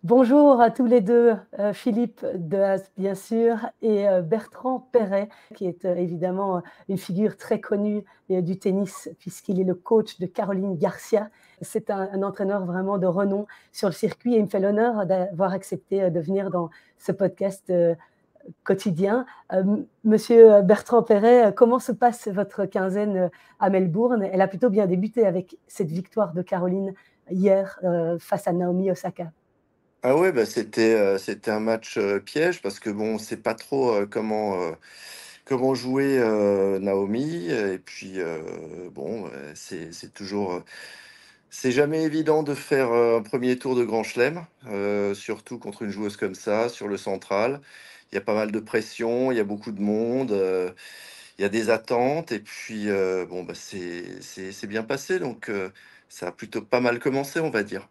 Bonjour à tous les deux, Philippe Dehaze, bien sûr, et Bertrand Perret, qui est évidemment une figure très connue du tennis, puisqu'il est le coach de Caroline Garcia. C'est un entraîneur vraiment de renom sur le circuit et il me fait l'honneur d'avoir accepté de venir dans ce podcast quotidien. Monsieur Bertrand Perret, comment se passe votre quinzaine à Melbourne? Elle a plutôt bien débuté avec cette victoire de Caroline hier face à Naomi Osaka. Ah ouais, bah c'était un match piège parce que bon, on sait pas trop comment jouer Naomi. Et puis bon, c'est toujours, c'est jamais évident de faire un premier tour de Grand Chelem, surtout contre une joueuse comme ça, sur le central. Il y a pas mal de pression, il y a beaucoup de monde, il y a des attentes. Et puis bon, bah c'est bien passé, donc ça a plutôt pas mal commencé, on va dire.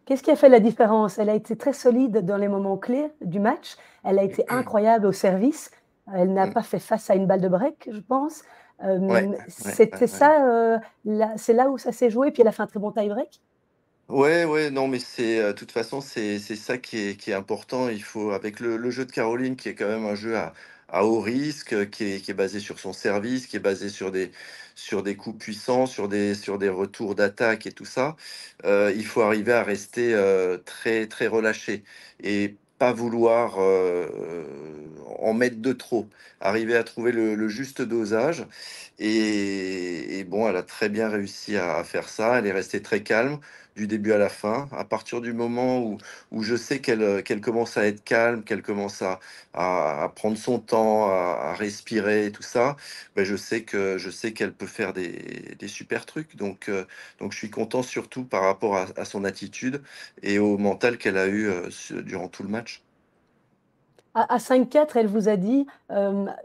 Qu'est-ce qui a fait la différence? Elle a été très solide dans les moments clés du match. Elle a été incroyable au service. Elle n'a Mm. pas fait face à une balle de break, je pense. Ouais, ouais, ouais, C'était ouais. ça, c'est là où ça s'est joué. Puis elle a fait un très bon tie-break. Ouais, ouais, non, mais c'est, de toute façon, c'est ça qui est important. Il faut avec le jeu de Caroline, qui est quand même un jeu à haut risque, qui est basé sur son service, qui est basé sur des coups puissants, sur des retours d'attaque et tout ça. Il faut arriver à rester, très, très relâché et pas vouloir, en mettre de trop. Arriver à trouver le juste dosage et bon, elle a très bien réussi à faire ça. Elle est restée très calme du début à la fin. À partir du moment où je sais qu'elle commence à être calme, qu'elle commence à prendre son temps, à respirer et tout ça, ben je sais qu'elle peut faire des super trucs. Donc je suis content surtout par rapport à son attitude et au mental qu'elle a eu durant tout le match. À 5-4, elle vous a dit,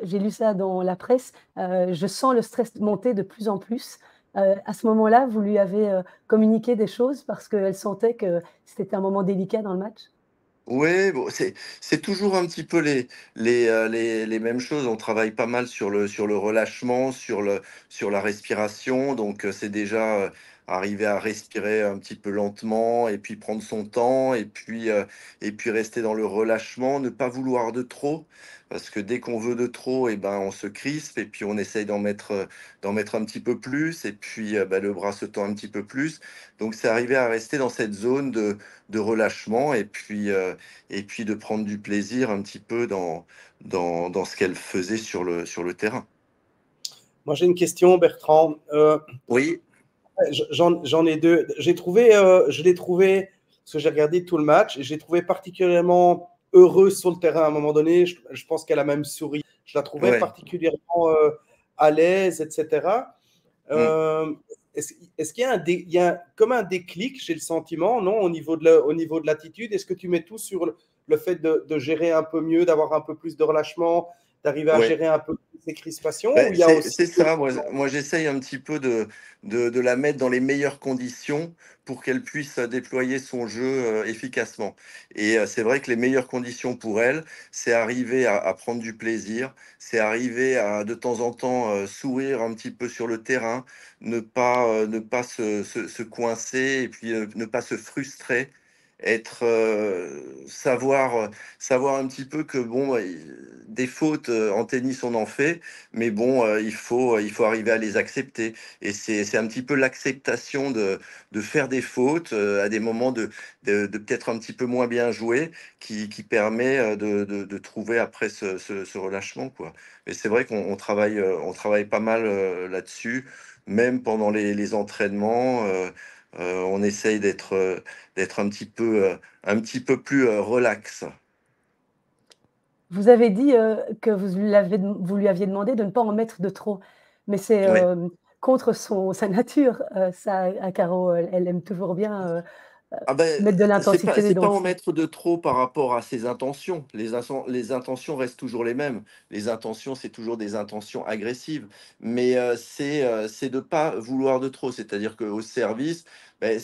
j'ai lu ça dans la presse, je sens le stress monter de plus en plus. À ce moment-là, vous lui avez communiqué des choses parce qu'elle sentait que c'était un moment délicat dans le match. Ouais, bon, c'est toujours un petit peu les mêmes choses. On travaille pas mal sur le relâchement, sur la respiration. Donc, c'est déjà arriver à respirer un petit peu lentement et puis prendre son temps et puis rester dans le relâchement, ne pas vouloir de trop. Parce que dès qu'on veut de trop, et ben, on se crispe et puis on essaye d'en mettre un petit peu plus. Et puis, bah, le bras se tend un petit peu plus. Donc, c'est arriver à rester dans cette zone de relâchement et puis de prendre du plaisir un petit peu dans ce qu'elle faisait sur le terrain. Moi, j'ai une question, Bertrand. Oui, J'en ai deux. Je l'ai trouvé, parce que j'ai regardé tout le match, et j'ai trouvé particulièrement heureuse sur le terrain à un moment donné. Je pense qu'elle a même souri. Je la trouvais ouais. particulièrement à l'aise, etc. Mm. Euh, est-ce qu'il y a, il y a comme un déclic, j'ai le sentiment, non, au niveau de l'attitude? Est-ce que tu mets tout sur le fait de gérer un peu mieux, d'avoir un peu plus de relâchement, d'arriver à Ouais. gérer un peu ces crispations, ou Ben, il y a c'est aussi c'est ça, moi j'essaye un petit peu de la mettre dans les meilleures conditions pour qu'elle puisse déployer son jeu efficacement. Et c'est vrai que les meilleures conditions pour elle, c'est arriver à prendre du plaisir, c'est arriver à de temps en temps sourire un petit peu sur le terrain, ne pas se coincer et puis ne pas se frustrer. Être savoir un petit peu que bon, des fautes en tennis on en fait, mais bon, il faut arriver à les accepter. Et c'est un petit peu l'acceptation de faire des fautes à des moments de peut-être un petit peu moins bien jouer qui permet de trouver après ce relâchement, quoi. Et c'est vrai qu'on travaille pas mal là-dessus, même pendant les entraînements. On essaye d'être un petit peu plus relax. Vous avez dit que vous lui aviez demandé de ne pas en mettre de trop, mais c'est Ouais. contre sa nature. Ça, à Caro, elle aime toujours bien Ah ben, mettre de c'est pas l'intensité. c'est pas Donc, en mettre de trop par rapport à ses intentions. Les intentions restent toujours les mêmes. Les intentions, c'est toujours des intentions agressives. Mais c'est de pas vouloir de trop. C'est-à-dire qu'au service, ben,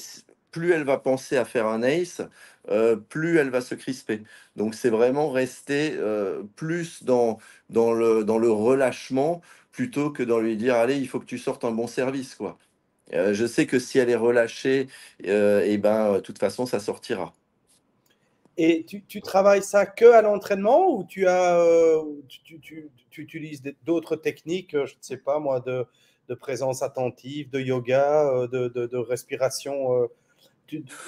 plus elle va penser à faire un ace, plus elle va se crisper. Donc c'est vraiment rester plus dans le relâchement plutôt que dans lui dire, allez, il faut que tu sortes un bon service, quoi. Je sais que si elle est relâchée, et ben, de toute façon, ça sortira. Et tu travailles ça que à l'entraînement ou tu utilises d'autres techniques, je ne sais pas moi, de présence attentive, de yoga, de respiration,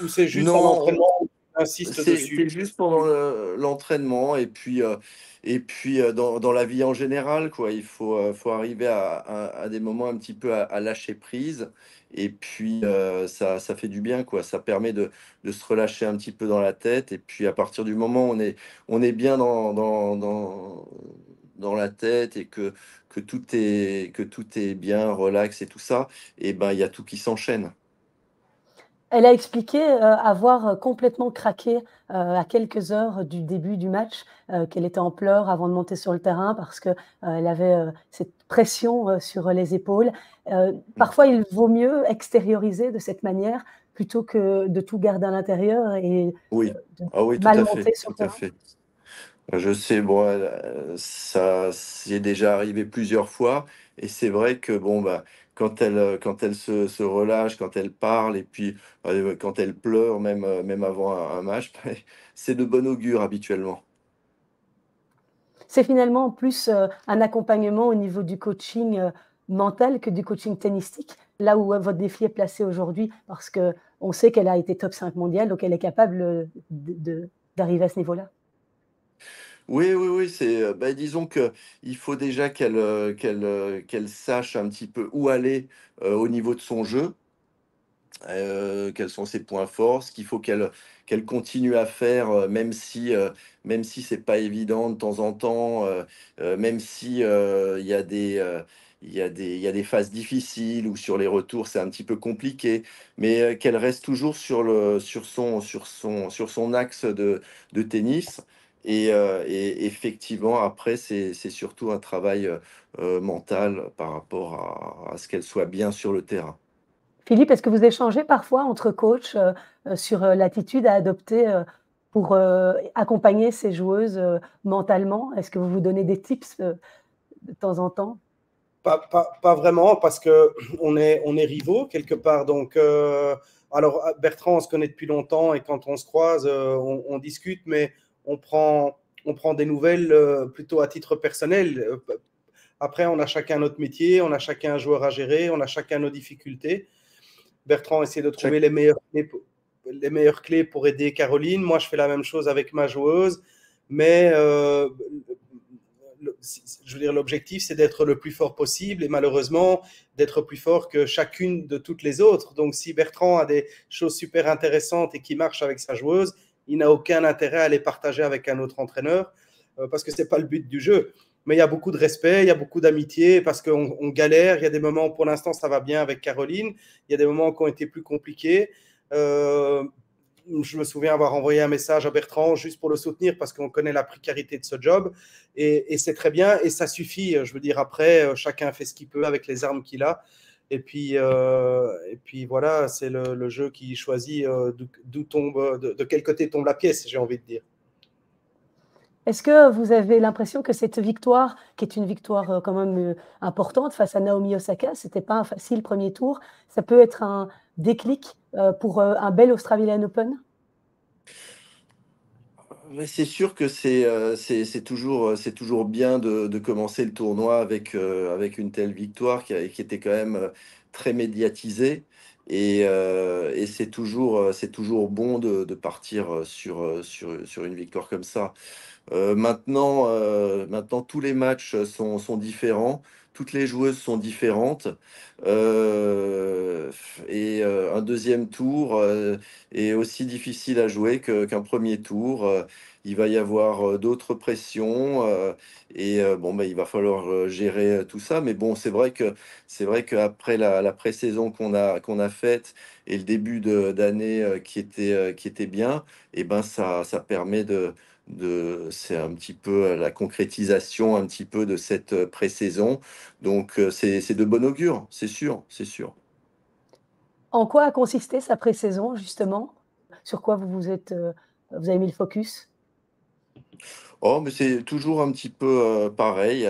ou c'est juste à Non, l'entraînement où tu insistes dessus? c'est juste pendant l'entraînement et puis dans la vie en général, quoi. Il faut arriver à des moments un petit peu à lâcher prise et puis ça fait du bien, quoi. Ça permet de se relâcher un petit peu dans la tête et puis à partir du moment où on est bien dans la tête et que tout est bien, relax et tout ça, et ben, il y a tout qui s'enchaîne. Elle a expliqué, avoir, complètement craqué, à quelques heures du début du match, qu'elle était en pleurs avant de monter sur le terrain parce que, elle avait, cette pression, sur les épaules. Mmh. Parfois, il vaut mieux extérioriser de cette manière plutôt que de tout garder à l'intérieur et Oui. de Ah oui, mal monter sur tout le à terrain. fait. Je sais, bon, ça c'est déjà arrivé plusieurs fois et c'est vrai que bon, bah, quand elle se relâche, quand elle parle et puis, quand elle pleure même, même avant un match, bah, c'est de bon augure habituellement. C'est finalement plus, un accompagnement au niveau du coaching, mental que du coaching tennistique, là où, votre défi est placé aujourd'hui parce qu'on sait qu'elle a été top 5 mondiale, donc elle est capable, d'arriver à ce niveau-là. Oui, oui, oui, c'est, bah, disons que il faut déjà qu'elle sache un petit peu où aller, au niveau de son jeu. Quels sont ses points forts, ce qu'il faut qu'elle continue à faire, même si c'est pas évident de temps en temps, même si, il y a il y a des phases difficiles ou sur les retours, c'est un petit peu compliqué, mais, qu'elle reste toujours sur son axe de tennis et effectivement après c'est surtout un travail, mental par rapport à ce qu'elle soit bien sur le terrain. Philippe, est-ce que vous échangez parfois entre coachs, sur, l'attitude à adopter, pour, accompagner ces joueuses, mentalement? Est-ce que vous vous donnez des tips, de temps en temps? Pas vraiment, parce que on est rivaux quelque part. Donc, alors Bertrand, on se connaît depuis longtemps et quand on se croise, on discute, mais on on prend des nouvelles plutôt à titre personnel. Après, on a chacun notre métier, on a chacun un joueur à gérer, on a chacun nos difficultés. Bertrand essaie de trouver Chaque les meilleures clés pour aider Caroline. Moi, je fais la même chose avec ma joueuse, mais je veux dire, l'objectif, c'est d'être le plus fort possible et malheureusement, d'être plus fort que chacune de toutes les autres. Donc, si Bertrand a des choses super intéressantes et qui marchent avec sa joueuse, il n'a aucun intérêt à les partager avec un autre entraîneur parce que ce n'est pas le but du jeu. Mais il y a beaucoup de respect, il y a beaucoup d'amitié parce qu'on galère. Il y a des moments où pour l'instant ça va bien avec Caroline. Il y a des moments qui ont été plus compliqués. Je me souviens avoir envoyé un message à Bertrand juste pour le soutenir parce qu'on connaît la précarité de ce job et c'est très bien et ça suffit. Je veux dire, après, chacun fait ce qu'il peut avec les armes qu'il a. Et puis voilà, c'est le jeu qui choisit d'où tombe, de quel côté tombe la pièce, j'ai envie de dire. Est-ce que vous avez l'impression que cette victoire, qui est une victoire, quand même, importante face à Naomi Osaka, c'était pas un facile premier tour, ça peut être un déclic, pour, un bel Australian Open? Ouais, c'est sûr que c'est toujours bien de commencer le tournoi avec une telle victoire qui était quand même, très médiatisée et c'est toujours bon de partir, sur une victoire comme ça. Maintenant tous les matchs sont différents, toutes les joueuses sont différentes, un deuxième tour, est aussi difficile à jouer qu'un premier tour, il va y avoir, d'autres pressions, bon, bah, il va falloir, gérer, tout ça. Mais bon, c'est vrai qu'après la pré-saison qu'on a faite et le début d'année, qui était bien et ben, ça permet c'est un petit peu, la concrétisation un petit peu de cette, pré-saison. Donc, c'est de bon augure, c'est sûr, c'est sûr. En quoi a consisté sa pré-saison justement? Sur quoi vous avez mis le focus? Oh, mais c'est toujours un petit peu, pareil,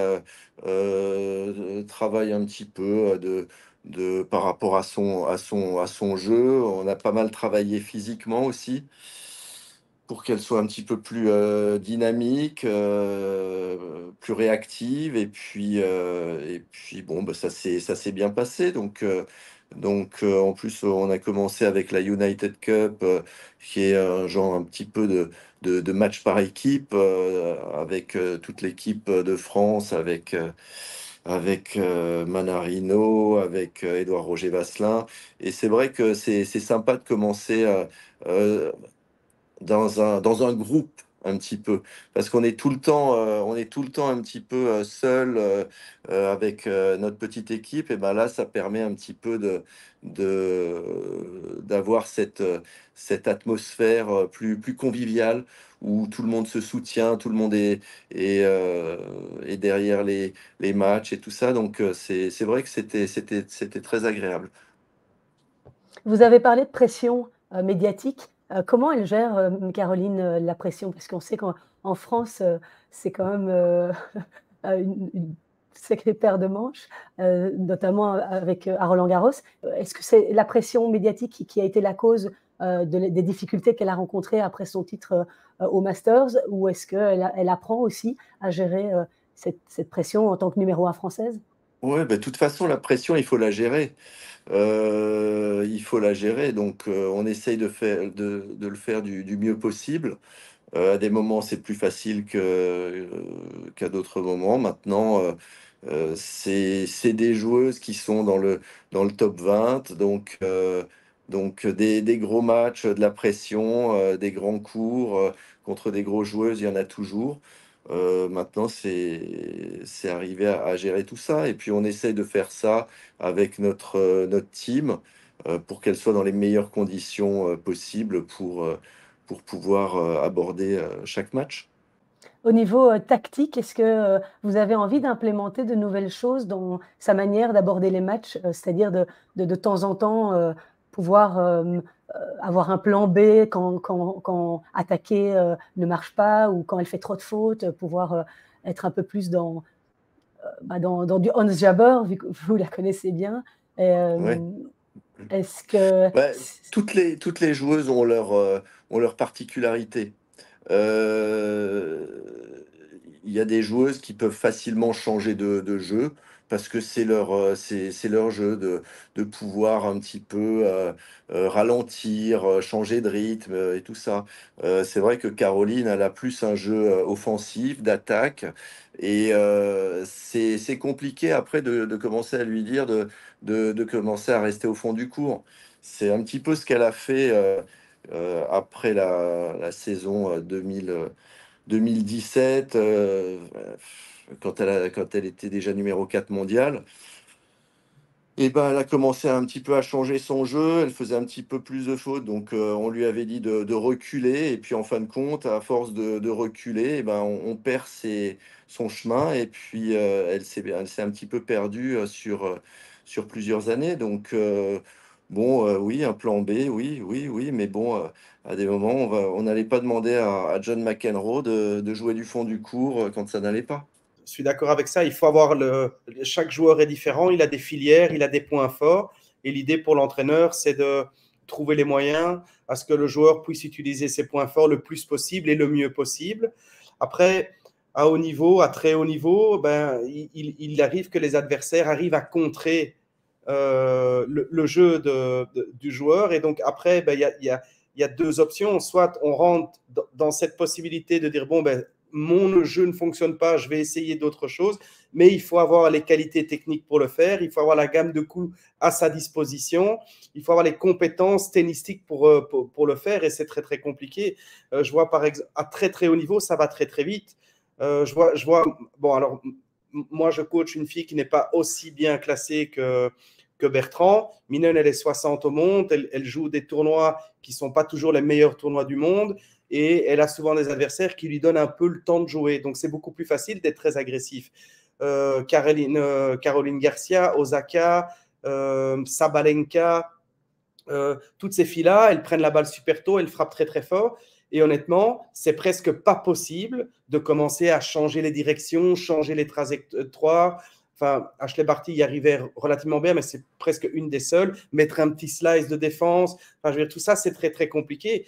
travail un petit peu, de par rapport à son jeu. On a pas mal travaillé physiquement aussi. pour qu'elle soit un petit peu plus dynamique, plus réactive. Et puis bon, bah, ça s'est bien passé. En plus, on a commencé avec la United Cup, qui est un genre un petit peu de match par équipe, avec toute l'équipe de France, avec Manarino, avec Édouard Roger Vasselin. Et c'est vrai que c'est sympa de commencer euh, dans un groupe un petit peu, parce qu'on est tout le temps, on est tout le temps un petit peu seul avec notre petite équipe. Et ben là, ça permet un petit peu d'avoir cette atmosphère plus conviviale, où tout le monde se soutient, tout le monde est derrière les matchs et tout ça. Donc c'est vrai que c'était très agréable. Vous avez parlé de pression médiatique. Comment elle gère, Caroline, la pression? Parce qu'on sait qu'en France, c'est quand même une sacrée paire de manches, notamment avec à Roland-Garros. Est-ce que c'est la pression médiatique qui a été la cause des difficultés qu'elle a rencontrées après son titre au Masters, ou est-ce qu'elle apprend aussi à gérer cette pression en tant que numéro 1 française? Ouais, bah, de toute façon, la pression, il faut la gérer. Il faut la gérer, donc on essaye de le faire du mieux possible. À des moments, c'est plus facile qu'à d'autres moments. Maintenant, c'est des joueuses qui sont dans le top 20, donc des gros matchs, de la pression, des grands cours contre des grosses joueuses, il y en a toujours. Maintenant, c'est arriver à gérer tout ça. Et puis, on essaye de faire ça avec notre team, pour qu'elle soit dans les meilleures conditions possibles pour pouvoir aborder chaque match. Au niveau tactique, est-ce que vous avez envie d'implémenter de nouvelles choses dans sa manière d'aborder les matchs, c'est-à-dire de temps en temps pouvoir avoir un plan B quand attaquer ne marche pas, ou quand elle fait trop de fautes, pouvoir être un peu plus dans du Hans Jabber, vu que vous la connaissez bien. Et, Ouais. est-ce que Ouais, toutes les joueuses ont leur particularité. Il y a des joueuses qui peuvent facilement changer de jeu, parce que c'est leur jeu de pouvoir un petit peu ralentir, changer de rythme et tout ça. C'est vrai que Caroline, elle a plus un jeu offensif, d'attaque, et c'est compliqué après de commencer à lui dire de commencer à rester au fond du cours. C'est un petit peu ce qu'elle a fait après la saison 2017, quand elle était déjà numéro 4 mondial. Et ben, elle a commencé un petit peu à changer son jeu, elle faisait un petit peu plus de fautes, donc on lui avait dit de reculer. Et puis en fin de compte, à force de reculer, et ben, on perd son chemin. Et puis elle s'est un petit peu perdue sur plusieurs années. Donc bon, oui, un plan B, oui, oui, oui, mais bon, à des moments, on n'allait pas demander à John McEnroe de jouer du fond du court quand ça n'allait pas. Je suis d'accord avec ça. Il faut avoir chaque joueur est différent. Il a des filières, il a des points forts. Et l'idée pour l'entraîneur, c'est de trouver les moyens à ce que le joueur puisse utiliser ses points forts le plus possible et le mieux possible. Après, à haut niveau, à très haut niveau, ben, il arrive que les adversaires arrivent à contrer le jeu du joueur. Et donc après, ben, il y a deux options. Soit on rentre dans cette possibilité de dire, bon, ben, mon jeu ne fonctionne pas, je vais essayer d'autres choses, mais il faut avoir les qualités techniques pour le faire, il faut avoir la gamme de coups à sa disposition, il faut avoir les compétences tennistiques pour le faire, et c'est très très compliqué. Je vois par exemple à très très haut niveau, ça va très très vite. Je vois, bon alors, moi je coach une fille qui n'est pas aussi bien classée que Bertrand. Minen, elle est 60 au monde, elle joue des tournois qui ne sont pas toujours les meilleurs tournois du monde, et elle a souvent des adversaires qui lui donnent un peu le temps de jouer. Donc, c'est beaucoup plus facile d'être très agressif. Caroline Garcia, Osaka, Sabalenka, toutes ces filles-là, elles prennent la balle super tôt, elles frappent très très fort. Et honnêtement, c'est presque pas possible de commencer à changer les directions, changer les trajectoires, Enfin, Ashley Barty y arrivait relativement bien, mais c'est presque une des seules. Mettre un petit slice de défense, enfin, je veux dire, tout ça, c'est très, très compliqué.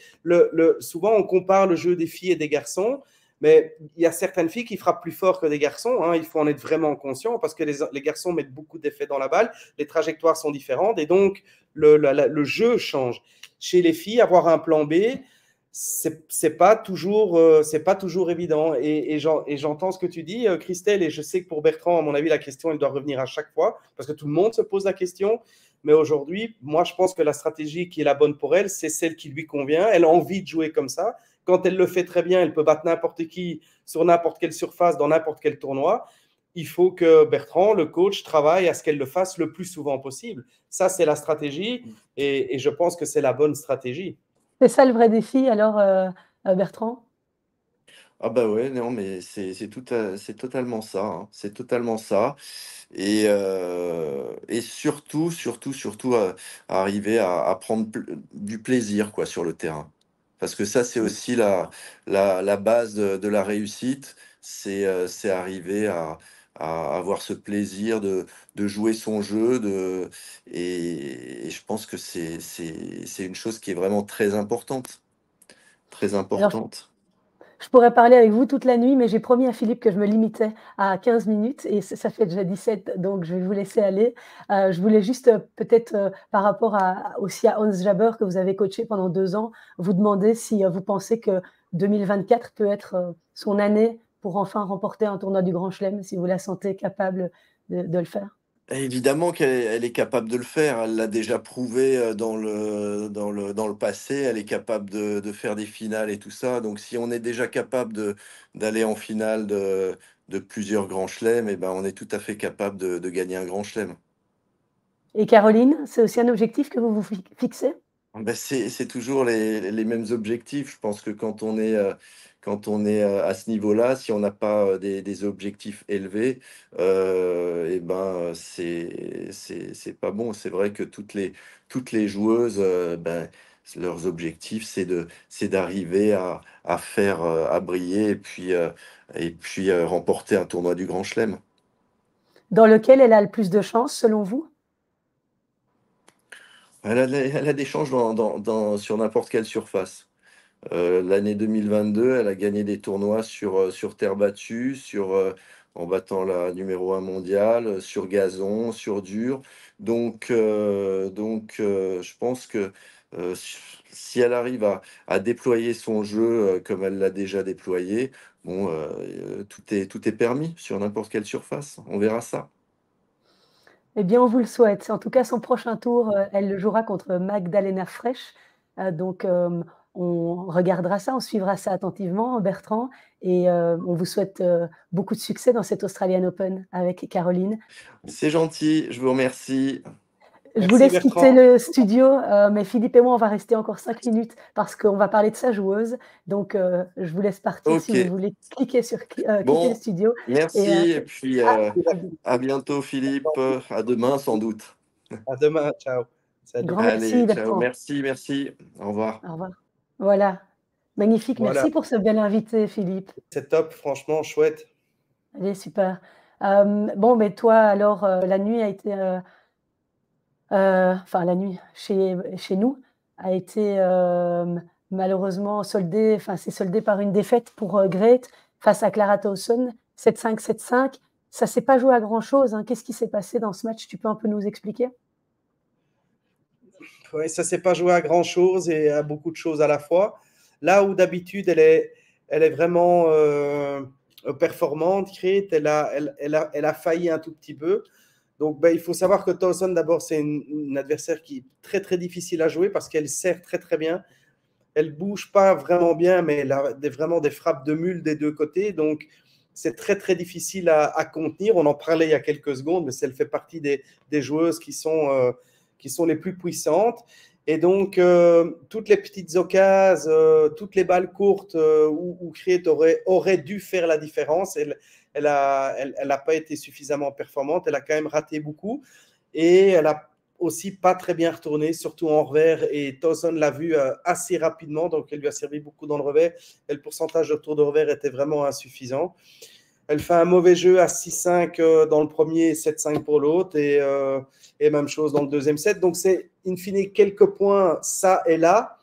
Souvent, on compare le jeu des filles et des garçons, mais il y a certaines filles qui frappent plus fort que des garçons. Hein. Il faut en être vraiment conscient parce que les garçons mettent beaucoup d'effets dans la balle, les trajectoires sont différentes et donc le jeu change. Chez les filles, avoir un plan B, c'est pas toujours évident. Et j'entends ce que tu dis, Christelle, et je sais que pour Bertrand, à mon avis, la question, elle doit revenir à chaque fois parce que tout le monde se pose la question. Mais aujourd'hui, moi, je pense que la stratégie qui est la bonne pour elle, c'est celle qui lui convient. Elle a envie de jouer comme ça. Quand elle le fait très bien, elle peut battre n'importe qui sur n'importe quelle surface, dans n'importe quel tournoi. Il faut que Bertrand, le coach, travaille à ce qu'elle le fasse le plus souvent possible. Ça, c'est la stratégie et je pense que c'est la bonne stratégie. C'est ça le vrai défi, alors, Bertrand? Ah bah ouais, non, mais c'est totalement ça, hein. C'est totalement ça. Et surtout, arriver à prendre du plaisir quoi, sur le terrain. Parce que ça, c'est aussi la base de la réussite, c'est arriver à avoir ce plaisir de jouer son jeu, et je pense que c'est une chose qui est vraiment très importante, très Alors, importante. je pourrais parler avec vous toute la nuit, mais j'ai promis à Philippe que je me limitais à 15 minutes et ça fait déjà 17, donc je vais vous laisser aller. Je voulais juste peut-être, par rapport aussi à Hans Jabber que vous avez coaché pendant 2 ans, vous demander si vous pensez que 2024 peut être son année pour enfin remporter un tournoi du Grand Chelem, si vous la sentez capable de le faire. Évidemment qu'elle est capable de le faire. Elle l'a déjà prouvé dans le passé. Elle est capable de faire des finales et tout ça. Donc, si on est déjà capable d'aller en finale de plusieurs grands chelems, eh ben, on est tout à fait capable de gagner un grand chelem. Et Caroline, c'est aussi un objectif que vous vous fixez? Ben, c'est toujours les mêmes objectifs. Je pense que quand on est à ce niveau-là, si on n'a pas des objectifs élevés, et ben, c'est pas bon. C'est vrai que toutes les joueuses, ben, leurs objectifs, c'est d'arriver à faire, à briller et puis remporter un tournoi du Grand Chelem. Dans lequel elle a le plus de chance, selon vous? Elle a des chances sur n'importe quelle surface. L'année 2022, elle a gagné des tournois sur terre battue, en battant la numéro 1 mondiale, sur gazon, sur dur. Je pense que si elle arrive à déployer son jeu comme elle l'a déjà déployé, bon, tout est permis sur n'importe quelle surface. On verra ça. Eh bien, on vous le souhaite. En tout cas, son prochain tour, elle le jouera contre Magdalena Frech. Donc, on regardera ça, on suivra ça attentivement, Bertrand, et on vous souhaite beaucoup de succès dans cet Australian Open avec Caroline. C'est gentil, je vous remercie. Je vous Merci laisse quitter Bertrand. le studio, mais Philippe et moi, on va rester encore 5 minutes parce qu'on va parler de sa joueuse. Donc, je vous laisse partir si Ok, vous voulez cliquer sur quitter le bon, studio. Et merci et puis à, à bientôt Philippe, à demain sans doute. À demain. Ciao. Salut. grand Allez, merci, ciao, Bertrand. merci, au revoir. Au revoir. Voilà. Magnifique. Voilà. Merci pour ce bel invité, Philippe. C'est top, franchement, chouette. Allez, super. Bon, mais toi, alors, la nuit a été, enfin, la nuit chez nous a été malheureusement soldée, enfin, c'est soldé par une défaite pour Grete face à Clara Towson, 7-5, 7-5. Ça ne s'est pas joué à grand-chose. Hein. Qu'est-ce qui s'est passé dans ce match? Tu peux un peu nous expliquer? Oui, ça ne s'est pas joué à grand-chose et à beaucoup de choses à la fois. Là où d'habitude, elle est vraiment performante, Crete, elle a failli un tout petit peu. Donc, ben, il faut savoir que Towson, d'abord, c'est une adversaire qui est très, très difficile à jouer parce qu'elle sert très, très bien. Elle ne bouge pas vraiment bien, mais elle a vraiment des frappes de mule des deux côtés. Donc, c'est très, très difficile à contenir. On en parlait il y a quelques secondes, mais elle fait partie des joueuses qui sont les plus puissantes. Et donc, toutes les petites occasions, toutes les balles courtes où Crete aurait dû faire la différence, elle n'a pas été suffisamment performante. Elle a quand même raté beaucoup. Et elle n'a aussi pas très bien retourné, surtout en revers. Et Towson l'a vu assez rapidement, donc elle lui a servi beaucoup dans le revers. Et le pourcentage de retour de revers était vraiment insuffisant. Elle fait un mauvais jeu à 6-5 dans le premier, 7-5 pour l'autre, et même chose dans le deuxième set. Donc, c'est in fine quelques points, ça et là.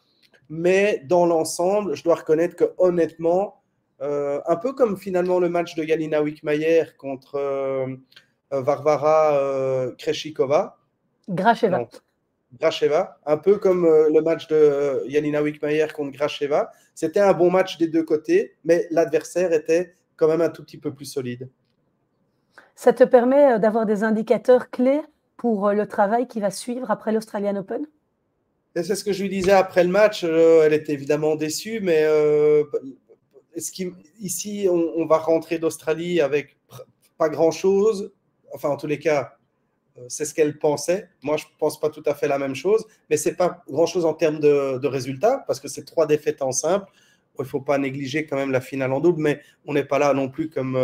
Mais dans l'ensemble, je dois reconnaître que honnêtement, un peu comme finalement le match de Janina Wickmayer contre Varvara Krejcikova. Gracheva. Non, Gracheva, un peu comme le match de Janina Wickmayer contre Gracheva. C'était un bon match des deux côtés, mais l'adversaire était quand même un tout petit peu plus solide. Ça te permet d'avoir des indicateurs clés pour le travail qui va suivre après l'Australian Open? Et c'est ce que je lui disais après le match. Elle était évidemment déçue, mais ici, on va rentrer d'Australie avec pas grand-chose. Enfin, en tous les cas, c'est ce qu'elle pensait. Moi, je ne pense pas tout à fait la même chose, mais ce n'est pas grand-chose en termes de résultats, parce que c'est 3 défaites en simple. Il ne faut pas négliger quand même la finale en double, mais on n'est pas là non plus comme,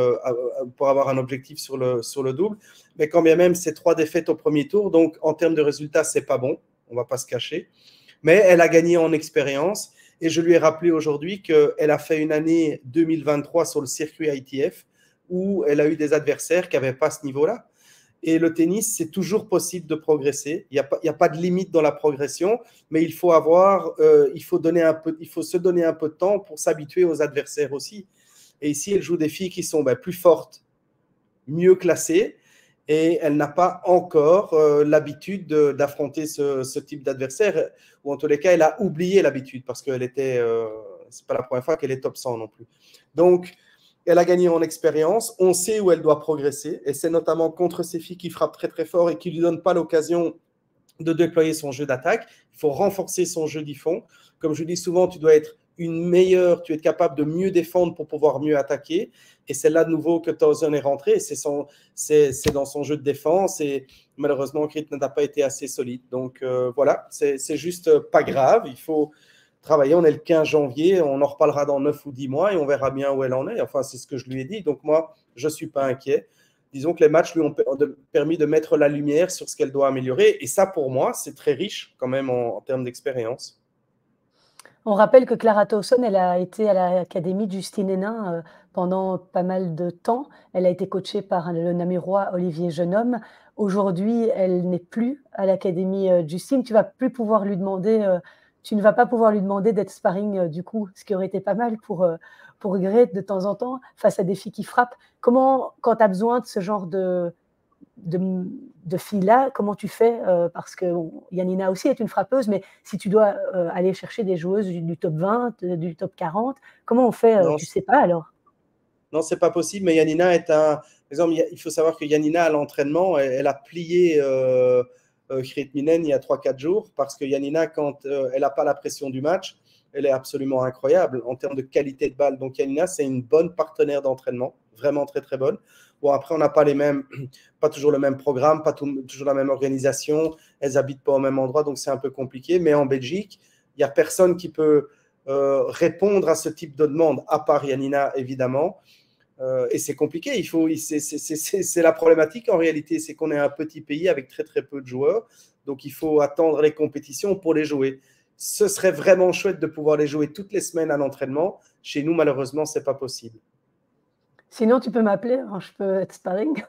pour avoir un objectif sur le double. Mais quand bien même, c'est 3 défaites au premier tour, donc en termes de résultats, ce n'est pas bon. On ne va pas se cacher. Mais elle a gagné en expérience. Et je lui ai rappelé aujourd'hui qu'elle a fait une année 2023 sur le circuit ITF où elle a eu des adversaires qui n'avaient pas ce niveau-là. Et le tennis, c'est toujours possible de progresser. Il n'y a pas de limite dans la progression, mais il faut se donner un peu de temps pour s'habituer aux adversaires aussi. Et ici, elle joue des filles qui sont plus fortes, mieux classées, et elle n'a pas encore l'habitude d'affronter ce type d'adversaire, ou en tous les cas, elle a oublié l'habitude parce que c'est pas la première fois qu'elle est top 100 non plus. Donc, elle a gagné en expérience, on sait où elle doit progresser, et c'est notamment contre ces filles qui frappent très très fort et qui ne lui donnent pas l'occasion de déployer son jeu d'attaque. Il faut renforcer son jeu du fond. Comme je dis souvent, tu dois être tu es capable de mieux défendre pour pouvoir mieux attaquer. Et c'est là de nouveau que Tauson est rentré. C'est dans son jeu de défense. Et malheureusement, Krit n'a pas été assez solide. Donc voilà, c'est juste pas grave. Il faut travailler. On est le 15 janvier. On en reparlera dans 9 ou 10 mois et on verra bien où elle en est. Enfin, c'est ce que je lui ai dit. Donc moi, je ne suis pas inquiet. Disons que les matchs lui ont permis de mettre la lumière sur ce qu'elle doit améliorer. Et ça, pour moi, c'est très riche quand même en termes d'expérience. On rappelle que Clara Tauson, elle a été à l'académie de Justine Hénin pendant pas mal de temps. Elle a été coachée par le Namurois Olivier Jeunhomme. Aujourd'hui, elle n'est plus à l'académie Justine. Tu ne vas pas pouvoir lui demander d'être sparring du coup, ce qui aurait été pas mal pour Grete de temps en temps face à des filles qui frappent. Comment, quand tu as besoin de ce genre de filles-là, comment tu fais parce que Janina aussi est une frappeuse, mais si tu dois aller chercher des joueuses du top 20, du top 40, comment on fait? Tu ne sais pas alors? Non, ce n'est pas possible, mais Janina est Par exemple, il faut savoir que Janina, à l'entraînement, elle a plié Krit Minen il y a 3-4 jours, parce que Janina, quand elle n'a pas la pression du match, elle est absolument incroyable en termes de qualité de balle. Donc Janina, c'est une bonne partenaire d'entraînement, vraiment très très bonne. Bon, après, on n'a pas toujours le même programme, pas toujours la même organisation. Elles n'habitent pas au même endroit, donc c'est un peu compliqué. Mais en Belgique, il n'y a personne qui peut répondre à ce type de demande, à part Janina, évidemment. Et c'est compliqué. C'est la problématique en réalité, c'est qu'on est un petit pays avec très très peu de joueurs. Donc, il faut attendre les compétitions pour les jouer. Ce serait vraiment chouette de pouvoir les jouer toutes les semaines à l'entraînement. Chez nous, malheureusement, ce n'est pas possible. Sinon, tu peux m'appeler, je peux être sparring.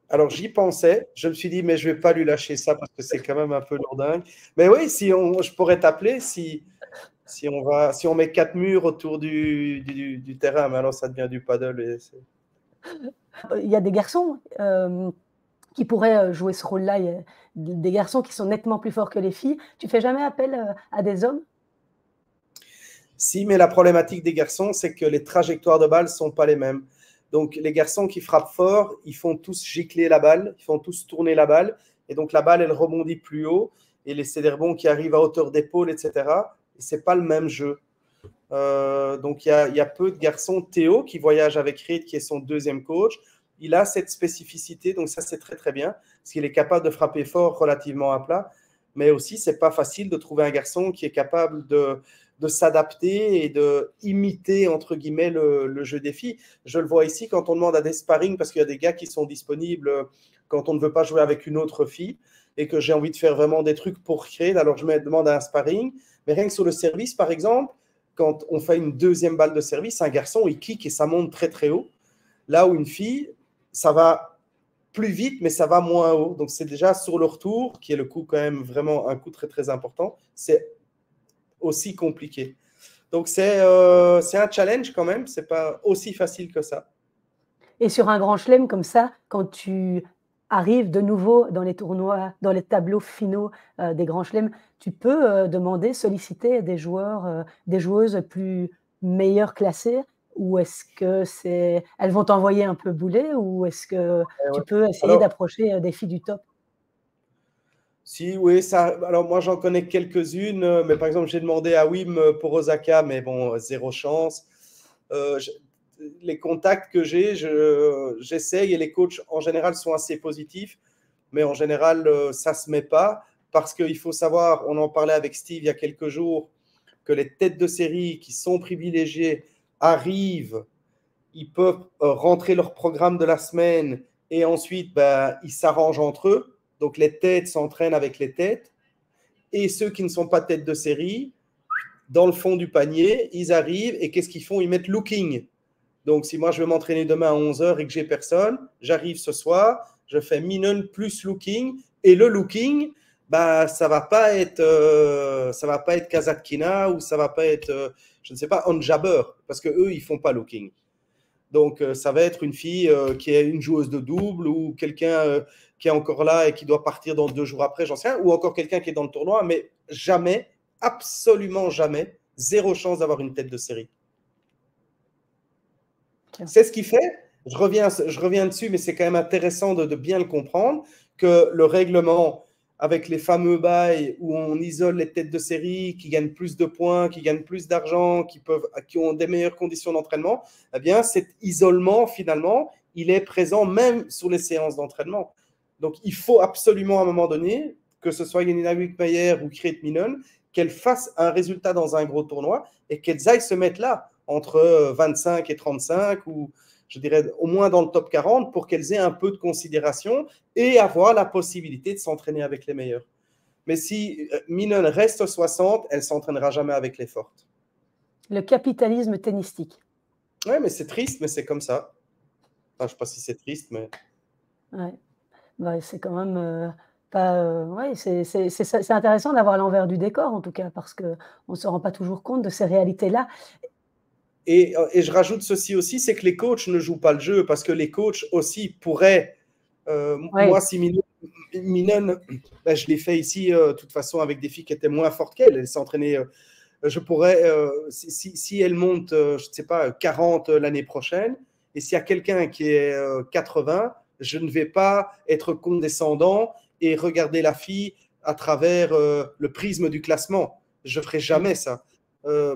Alors, j'y pensais. Je me suis dit, mais je ne vais pas lui lâcher ça parce que c'est quand même un peu lourdingue. Mais oui, je pourrais t'appeler si on met 4 murs autour du terrain. Mais alors, ça devient du paddle. Il y a des garçons qui pourraient jouer ce rôle-là. Il y a des garçons qui sont nettement plus forts que les filles. Tu ne fais jamais appel à des hommes? Si, mais la problématique des garçons, c'est que les trajectoires de balles ne sont pas les mêmes. Donc, les garçons qui frappent fort, ils font tous gicler la balle, ils font tous tourner la balle. Et donc, la balle, elle rebondit plus haut. Et les céderbons qui arrivent à hauteur d'épaule, etc. Et ce n'est pas le même jeu. Donc, il y a peu de garçons. Théo, qui voyage avec Reed, qui est son deuxième coach, il a cette spécificité. Donc, ça, c'est très, très bien. Parce qu'il est capable de frapper fort relativement à plat. Mais aussi, ce n'est pas facile de trouver un garçon qui est capable de s'adapter et de imiter, entre guillemets, le jeu des filles. Je le vois ici quand on demande à des sparring, parce qu'il y a des gars qui sont disponibles quand on ne veut pas jouer avec une autre fille et que j'ai envie de faire vraiment des trucs pour créer. Alors, je me demande à un sparring. Mais rien que sur le service, par exemple, quand on fait une deuxième balle de service, un garçon, il kick et ça monte très, très haut. Là où une fille, ça va plus vite, mais ça va moins haut. Donc, c'est déjà sur le retour, qui est le coup quand même vraiment un coup très, très important. C'est aussi compliqué. Donc, c'est un challenge quand même. C'est pas aussi facile que ça. Et sur un grand chelem comme ça, quand tu arrives de nouveau dans les tournois, dans les tableaux finaux des grands chelems, tu peux demander, solliciter des joueurs, des joueuses plus meilleures classées, ou est-ce que elles vont t'envoyer un peu bouler, ou est-ce que tu peux essayer d'approcher des filles du top? Si, oui, ça. Alors, moi, j'en connais quelques-unes, mais par exemple, j'ai demandé à Wim pour Osaka, mais bon, zéro chance. Les contacts que j'ai, j'essaye, et les coachs en général sont assez positifs, mais en général, ça ne se met pas, parce qu'il faut savoir, on en parlait avec Steve il y a quelques jours, que les têtes de série qui sont privilégiées arrivent, ils peuvent rentrer leur programme de la semaine, et ensuite, ils s'arrangent entre eux. Donc, les têtes s'entraînent avec les têtes, et ceux qui ne sont pas têtes de série, dans le fond du panier, ils arrivent, et qu'est-ce qu'ils font? Ils mettent looking. Donc, si moi, je vais m'entraîner demain à 11 h et que j'ai personne, j'arrive ce soir, je fais Minen plus looking, et le looking, ça va pas être Kazatkina, ou ça va pas être, je ne sais pas, Onjabber, parce que eux, ils font pas looking. Donc, ça va être une fille qui est une joueuse de double, ou quelqu'un qui est encore là et qui doit partir dans 2 jours après, j'en sais rien, ou encore quelqu'un qui est dans le tournoi, mais jamais, absolument jamais, zéro chance d'avoir une tête de série. C'est ce qui fait, je reviens dessus, mais c'est quand même intéressant de bien le comprendre, que le règlement, avec les fameux bails où on isole les têtes de série, qui gagnent plus de points, qui gagnent plus d'argent, qui ont des meilleures conditions d'entraînement, eh bien, cet isolement, finalement, il est présent même sur les séances d'entraînement. Donc, il faut absolument, à un moment donné, que ce soit Yanina Wickmeyer ou Kate Minen, qu'elles fassent un résultat dans un gros tournoi et qu'elles aillent se mettre là, entre 25 et 35, ou je dirais au moins dans le top 40, pour qu'elles aient un peu de considération et avoir la possibilité de s'entraîner avec les meilleurs. Mais si Minen reste 60, elle ne s'entraînera jamais avec les fortes. Le capitalisme tennistique. Oui, mais c'est triste, mais c'est comme ça. Enfin, je ne sais pas si c'est triste, mais... Ouais, c'est quand même pas... ouais, c'est intéressant d'avoir l'envers du décor, en tout cas, parce qu'on ne se rend pas toujours compte de ces réalités-là. Et je rajoute ceci aussi, c'est que les coachs ne jouent pas le jeu, parce que les coachs aussi pourraient... Moi, si Minen, je l'ai fait ici, de toute façon, avec des filles qui étaient moins fortes qu'elle. Elle s'entraînait... je pourrais, si elle monte, je ne sais pas, 40 l'année prochaine, et s'il y a quelqu'un qui est 80, je ne vais pas être condescendant et regarder la fille à travers le prisme du classement. Je ne ferai jamais ça.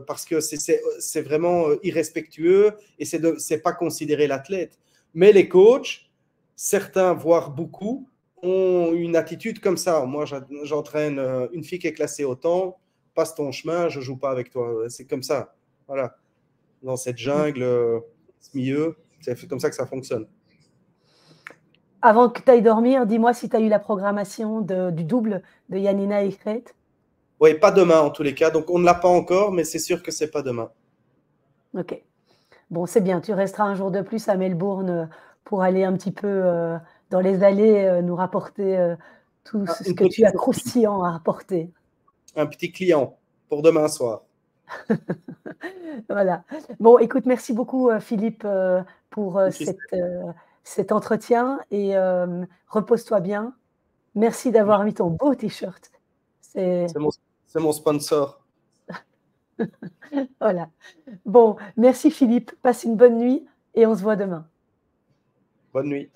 Parce que c'est vraiment irrespectueux, et c'est pas considérer l'athlète. Mais les coachs, certains, voire beaucoup, ont une attitude comme ça. Moi, j'entraîne une fille qui est classée autant, passe ton chemin, je ne joue pas avec toi. C'est comme ça. Voilà. Dans cette jungle, ce milieu, c'est comme ça que ça fonctionne. Avant que tu ailles dormir, dis-moi si tu as eu la programmation du double de Yanina et Kate. Oui, pas demain en tous les cas. Donc, on ne l'a pas encore, mais c'est sûr que ce n'est pas demain. Ok. Bon, c'est bien. Tu resteras un jour de plus à Melbourne pour aller un petit peu dans les allées nous rapporter tout ce que tu as croustillant à rapporter. Un petit client pour demain soir. Voilà. Bon, écoute, merci beaucoup Philippe pour cet entretien, et repose-toi bien. Merci d'avoir mis ton beau t-shirt. C'est mon sponsor. Voilà. Bon, merci Philippe. Passe une bonne nuit et on se voit demain. Bonne nuit.